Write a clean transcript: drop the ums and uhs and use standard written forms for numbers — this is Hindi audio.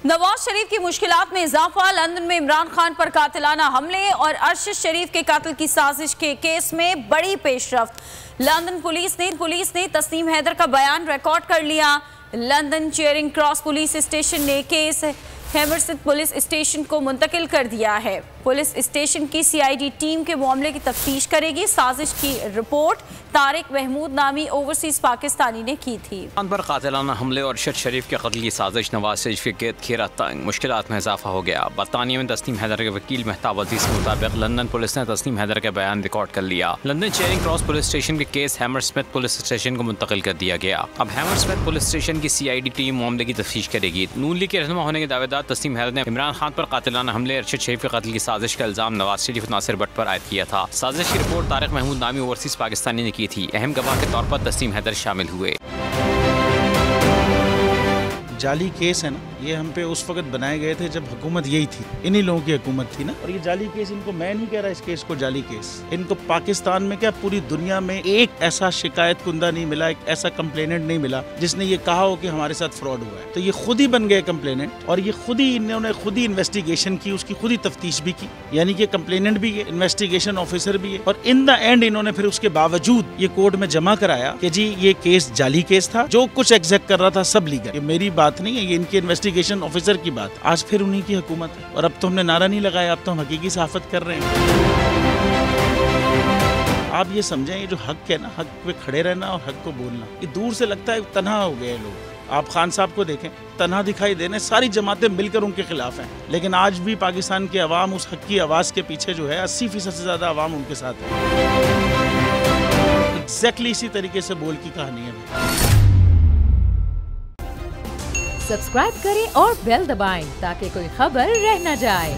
नवाज शरीफ की मुश्किलात में इजाफा। लंदन में इमरान खान पर कातिलाना हमले और अरशद शरीफ के कत्ल की साजिश के केस में बड़ी पेशरफ्त। लंदन पुलिस ने तस्नीम हैदर का बयान रिकॉर्ड कर लिया। London Charing Cross police station ने केस हैमरस्मिथ पुलिस स्टेशन को मुंतकिल कर दिया है। पुलिस स्टेशन की सीआईडी टीम के मामले की तफ्तीश करेगी। साजिश की रिपोर्ट तारिक महमूद नामी ओवरसीज पाकिस्तानी ने की थी। खान पर कातिलाना हमले और अरशद शरीफ के कत्ल की साजिश। नवाज शरीफ के कैद घेरा तंग, मुश्किलात में इजाफा हो गया। बरतानिया में तस्नीम हैदर के वकील मेहताब अजीज के मुताबिक लंदन पुलिस ने तस्नीम हैदर का बयान रिकॉर्ड कर लिया। London Charing Cross police station के केस हैमरस्मिथ पुलिस स्टेशन को मुंतकिल कर दिया गया। अब हैमरस्मिथ पुलिस स्टेशन की सीआईडी टीम मामले की तफ्तीश करेगी। नून लीग के रहनुमा होने के दावेदार तस्नीम हैदर ने इमरान खान पर कातिलाना हमले, अरशद शरीफ के कत्ल की साजिश का इल्जाम नवाज शरीफ नासिर भट्ट पर आयद किया था। साजिश की रिपोर्ट तारिक महमूद नामी ओवरसीज पाकिस्तानी ने की थी। अहम गवाह के तौर पर तस्नीम हैदर शामिल हुए। जाली केस है ना, ये हम पे उस वक्त बनाए गए थे जब हुकूमत यही थी, इन्हीं लोगों की हुकूमत थी ना। और ये जाली केस, इनको मैं नहीं कह रहा इस केस को जाली केस, इनको पाकिस्तान में क्या पूरी दुनिया में एक ऐसा शिकायत कुंदा नहीं मिला, एक ऐसा कंप्लेनेंट नहीं मिला जिसने ये कहा हो कि हमारे साथ फ्रॉड हुआ है। तो ये खुद ही बन गए कंप्लेनेंट और ये खुद ही इन्होंने खुद ही इन्वेस्टिगेशन की, उसकी खुद ही तफ्तीश भी की। यानी कि कंप्लेनेंट भी है, इन्वेस्टिगेशन ऑफिसर भी है। और इन द एंड इन्होंने फिर उसके बावजूद ये कोर्ट में जमा कराया कि जी ये केस जाली केस था, जो कुछ एग्जैक्ट कर रहा था सब लीगल। ये मेरी बात नहीं है, ये इनके इन्वेस्टिगेशन ऑफिसर की बात। आज फिर उन्हीं की हुकूमत है और अब तो हमने नारा नहीं लगाया, अब तो हम हकीकी सहाफत कर रहे हैं। आप ये समझें, ये जो हक है ना, हक पे खड़े रहना और हक को बोलना, ये दूर से लगता है तन्हा हो गए लोग। आप खान साहब को देखें, तन्हा दिखाई देने, सारी जमातें मिलकर उनके खिलाफ हैं। लेकिन आज भी पाकिस्तान की आवाम उस हक की आवाज के पीछे जो है 80% से ज्यादा आवाम उनके साथ है। एग्जैक्टली इसी तरीके से बोल की कहानी है। सब्सक्राइब करें और बेल दबाएं ताकि कोई खबर रह न जाए।